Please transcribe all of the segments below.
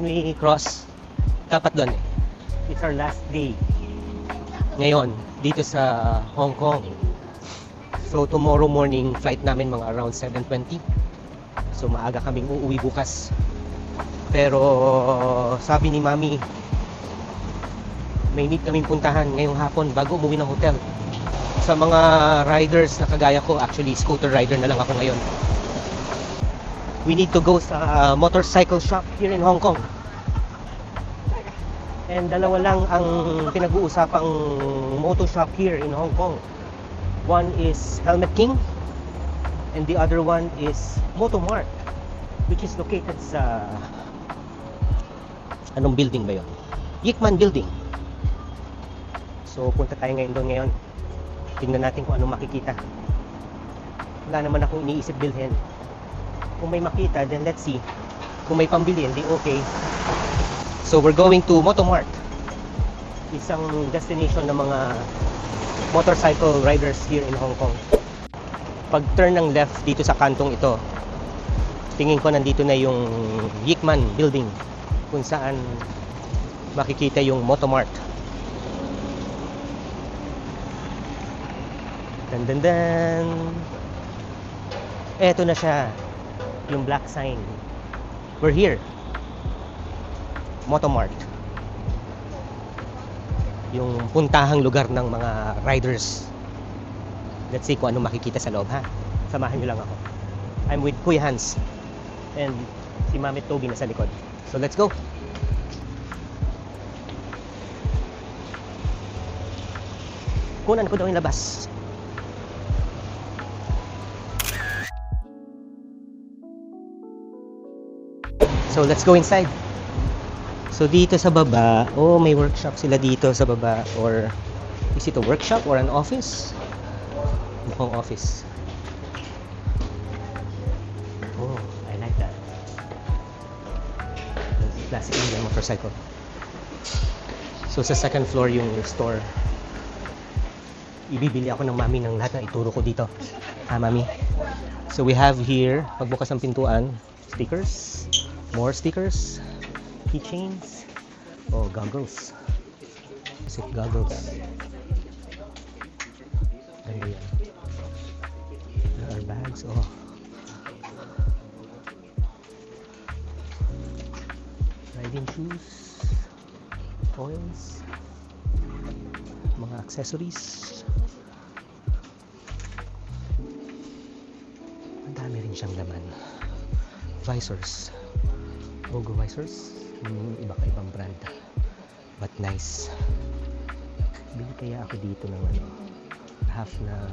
when we cross, dapat doon eh. It's our last day ngayon dito sa Hong Kong. So tomorrow morning flight namin mga around 7:20. So maaga kaming uuwi bukas. Pero sabi ni Mami, may need kaming puntahan ngayong hapon bago umuwi ng hotel. Sa mga riders na kagaya ko, actually scooter rider na lang ako ngayon. We need to go sa motorcycle shop here in Hong Kong. And dalawa lang ang pinag-uusapang moto shop here in Hong Kong. One is Helmet King and the other one is Motomart, which is located sa anong building ba yun? Yickman Building. So punta tayo ngayon doon ngayon. Tingnan natin kung anong makikita. Wala naman akong iniisip bilhin. Kung may makita, then let's see. Kung may pambili, hindi okay. So we're going to Motomart, isang destination ng mga motorcycle riders here in Hong Kong. Pag turn ng left dito sa kantong ito, tingin ko nandito na yung Yickman Building kung saan makikita yung Motomart. Dan dan dan. Eto na siya, yung black sign. We're here. Motomart, yung puntahang lugar ng mga riders. Let's see kung ano makikita sa loob, ha? Samahan nyo lang ako. I'm with Kuya Hans and si Mami Toby na sa likod. So let's go. Kunan ko daw yung labas. So let's go inside. So dito sa baba, oh may workshop sila dito sa baba, or is it a workshop or an office? Mukhang office. Oh, I like that. Classic Indian motorcycle. So sa second floor yung store. Ibibili ako ng Mami ng lahat na ituro ko dito. Ha, Mami? So we have here, pagbukas ng pintuan, stickers, more stickers, keychains, oh goggles, sick goggles. Ganda yan. There are bags, oh. Riding shoes, oils, mga accessories. Ang dami rin siyang laman. Visors, logo visors. Iba-ibang brand, but nice. Bili kaya ako dito ng ano, half na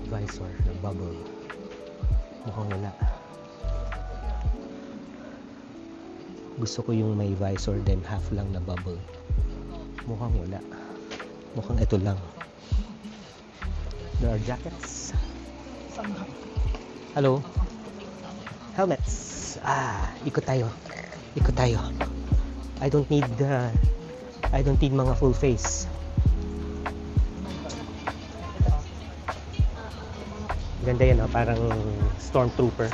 visor na bubble. Mukhang wala. Gusto ko yung may visor then half lang na bubble. Mukhang wala. Mukhang ito lang. There are jackets. Hello. Helmets. Ikot tayo. Ikot tayo. I don't need mga full face. Ganda yan, oh, parang stormtrooper.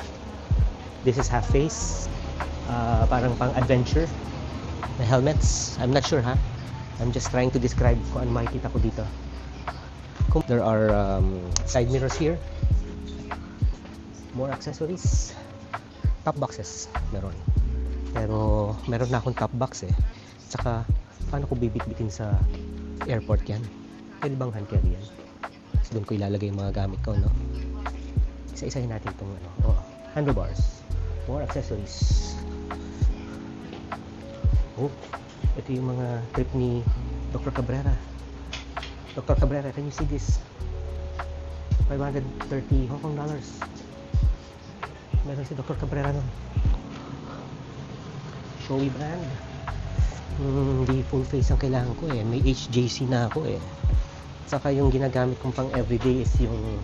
This is half face. Parang pang adventure na helmets. I'm not sure, ha? I'm just trying to describe kung ano makikita ko dito. There are side mirrors here. More accessories. Top boxes meron. Pero meron na akong top box eh. Tsaka paano ko bibitbitin sa airport yan? Pwede bang hand carry yan? So doon ko ilalagay yung mga gamit ko, no? Isa-isahin natin itong ano. Oh, handlebars. More accessories. Oh, ito yung mga trip ni Dr. Cabrera. Dr. Cabrera, can you see this? 530 Hong Kong dollars. Meron si Dr. Cabrera nun. Showy brand. Hindi full face ang kailangan ko eh. May HJC na ako eh. Saka yung ginagamit kong pang everyday is yung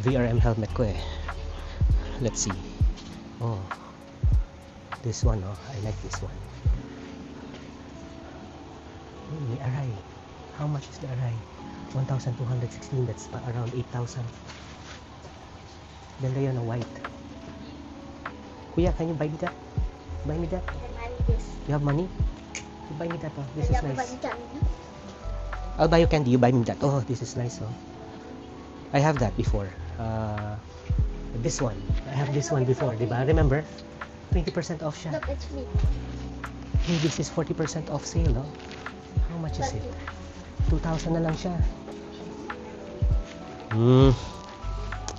VRM helmet ko eh. Let's see. Oh, this one, oh, I like this one. May Arai. How much is the Arai? 1,216. That's around 8,000. Ganda yun, na white. Kuya, can you buy me that? Buy me that? And I need this. You have money? You buy me that, oh. This is And nice. everybody can. I'll buy you candy, you buy me that. Oh, this is nice, oh. I have that before. This one. I have this one before, diba? Remember? 20% off siya. Look, it's me. Hey, this is 40% off sale, oh. How much is it? 2,000 na lang siya.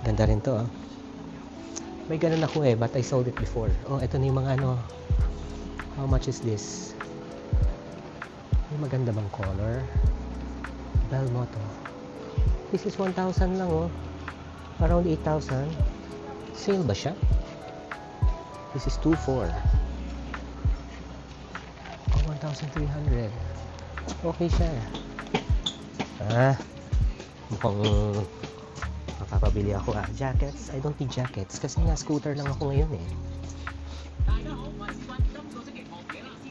Ganda rin to, oh. May ganun ako eh, but I sold it before. Oh, ito na yung mga ano. How much is this? May maganda bang color? Belmoto. This is 1,000 lang, oh. Around 8,000. Sale ba siya? This is 2,400. Oh, 1,300. Okay siya. Mukhang makapabili ako, jackets. I don't need jackets kasi nga scooter lang ako ngayon eh.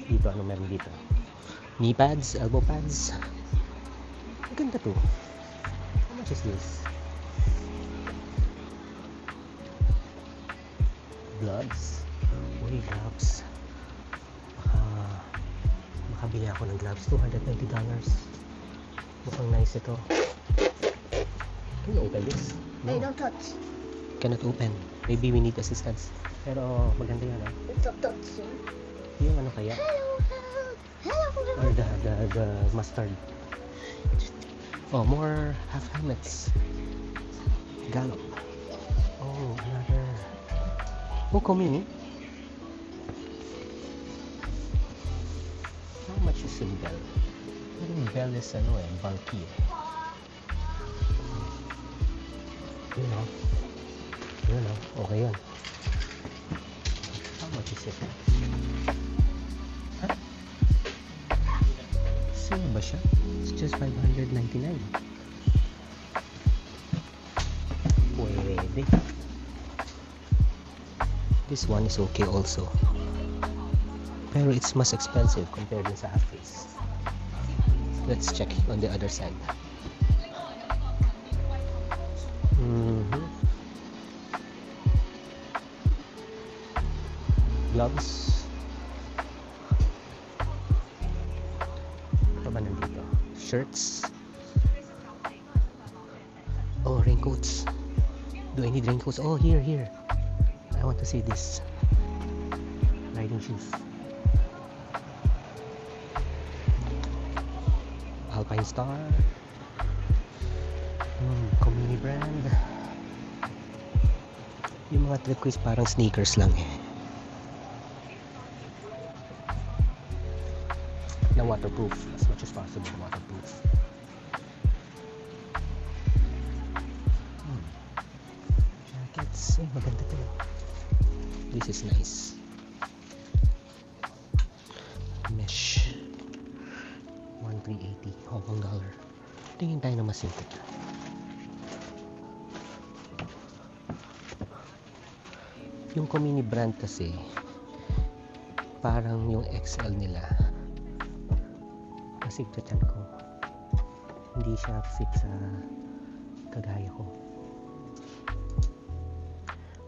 Dito, ano meron dito? Knee pads, elbow pads. Ang ganda to. How much is this? Gloves. Uy, gloves. Makabili ako ng gloves. $220. Mukhang nice ito. Can you open this? Hey, don't touch. Cannot open. Maybe we need assistance. Pero maganda yan, ah. Don't touch. Yung ano kaya? Hello. Or the mustard. Oh, more half helmets. Gallop. Oh, another. Oh, Komini. How much is yung bell? Yung bell is ano eh, bulky eh. Yun o. Yun o. Okay yun. How much is it? Huh? Sale ba siya? It's just $599. Pwede. This one is okay also. Pero it's mas expensive compared din sa Half Face. Let's check on the other side. Gloves. Ano ba nandito? Shirts. Oh, raincoats. Do I need raincoats? Oh, here. I want to see this. Riding shoes. Alpine Star. Komini brand. Yung mga trip ko is parang sneakers lang eh. Na waterproof as much as possible. Waterproof. Jackets. Ay, maganda to. This is nice. Mesh. 1,380 Hong Kong dollar. Tingin tayo na mas simple. Yung Komini brand kasi parang yung XL nila kasi tiyan ko hindi siya fit sa kagaya ko,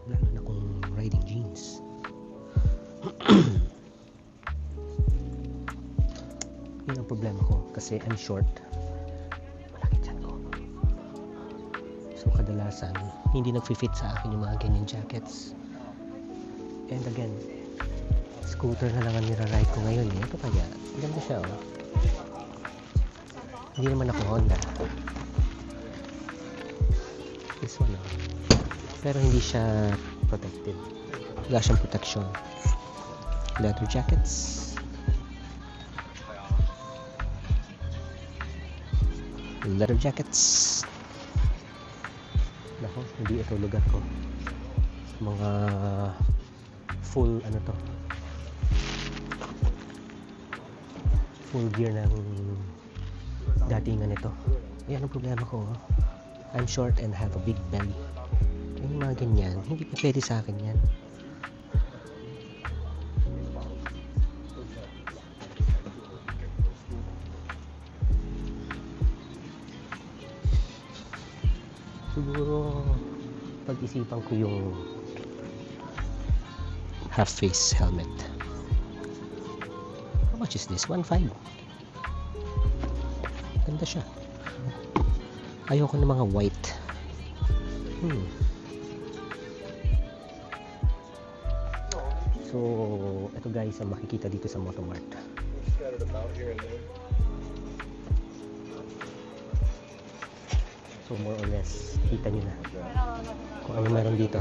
lalo na kung riding jeans. Yun ang problema ko kasi I'm short, malaki tiyan ko, so kadalasan hindi nag-fit sa akin yung mga ganyan jackets. And again, scooter na lang ang nira-ride ko ngayon eh. Ito kaya, ganda siya oh. Hindi naman ako Honda. This one oh. Pero hindi siya protected. Wala siyang protection. Leather jackets. Leather jackets. Nako, hindi ito lugar ko. Mga full ano to, full gear ng datingan ito. Yan ang problema ko. I'm short and have a big belly. Yung mga ganyan, hindi pa pwede sa akin yan. Siguro pag-isipan ko yung half-face helmet. How much is this? 1.5. Ganda siya. Ayoko ng mga white. So, ito guys ang makikita dito sa Motomart. Scattered about here and there. So, more or less, kita nyo na kung ano meron dito.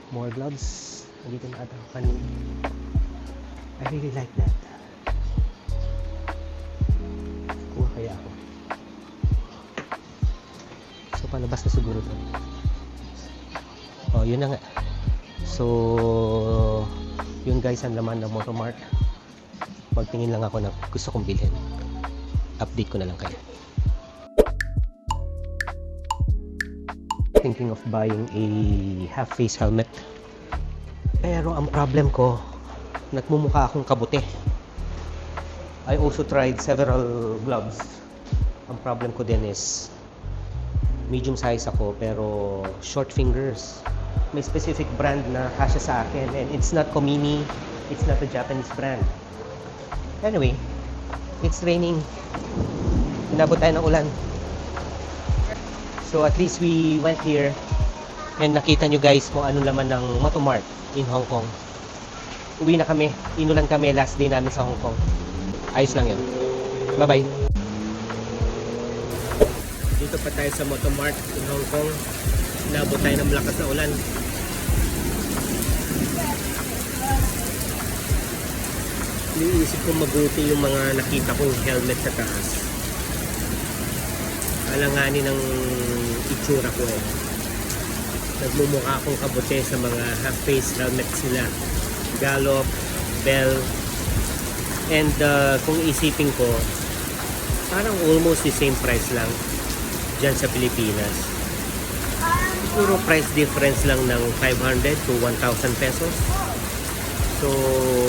More gloves. Nandito na ata kanin. I really like that. Kuha kaya ako. So, palabas na siguro to. Oh, yun na nga. So, yun guys ang laman ng Motomart. Magtingin lang ako na gusto kong bilhin. Update ko na lang kayo. Thinking of buying a half-face helmet. Pero ang problem ko, nagmumukha akong kabute. I also tried several gloves. Ang problem ko din is medium size ako pero short fingers. May specific brand na kasya sa akin and it's not Komini, it's not a Japanese brand. Anyway, it's raining. Inabot tayo ng ulan. So at least we went here and nakita nyo guys kung ano laman ng Motomart in Hong Kong. Uwi na kami. Inulan kami last day namin sa Hong Kong. Ayos lang yun. Bye-bye. Dito pa tayo sa Motomart in Hong Kong. Inabot tayo ng malakas na ulan. Iniisip ko mabuti yung mga nakita kong helmet sa taas. Alanganin ng itsura ko eh. Nagmumukha akong kabute sa mga half-face helmets nila. Gallop, Bell, and kung isipin ko, parang almost the same price lang dyan sa Pilipinas. Siguro price difference lang ng 500 to 1,000 pesos. So,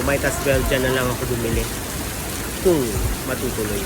might as well dyan na lang ako bumili kung matutuloy.